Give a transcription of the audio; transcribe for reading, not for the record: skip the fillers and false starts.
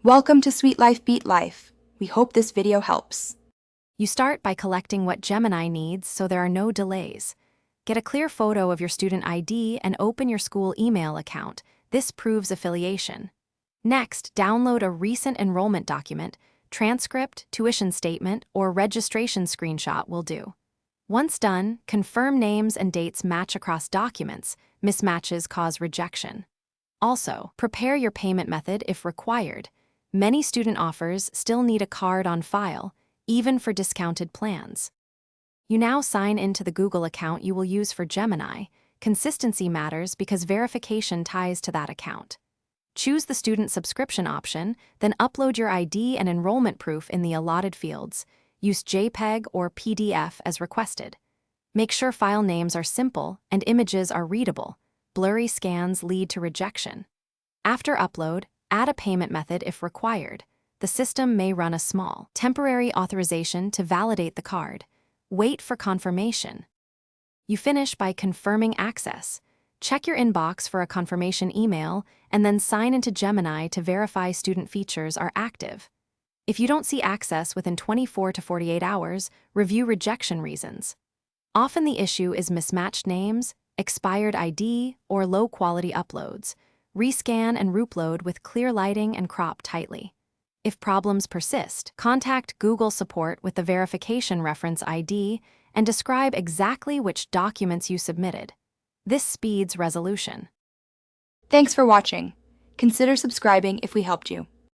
Welcome to Sweet Life Beat Life. We hope this video helps. You start by collecting what Gemini needs so there are no delays. Get a clear photo of your student ID and open your school email account. This proves affiliation. Next, download a recent enrollment document, transcript, tuition statement, or registration screenshot will do. Once done, confirm names and dates match across documents. Mismatches cause rejection. Also, prepare your payment method if required. Many student offers still need a card on file, even for discounted plans. You now sign into the Google account you will use for Gemini. Consistency matters because verification ties to that account. Choose the student subscription option, then upload your ID and enrollment proof in the allotted fields. Use JPEG or PDF as requested. Make sure file names are simple and images are readable. Blurry scans lead to rejection. After upload, add a payment method if required. The system may run a small, temporary authorization to validate the card. Wait for confirmation. You finish by confirming access. Check your inbox for a confirmation email and then sign into Gemini to verify student features are active. If you don't see access within 24 to 48 hours, review rejection reasons. Often the issue is mismatched names, expired ID, or low-quality uploads. Rescan and reupload with clear lighting and crop tightly. If problems persist, contact Google support with the verification reference ID and describe exactly which documents you submitted. This speeds resolution. Thanks for watching. Consider subscribing if we helped you.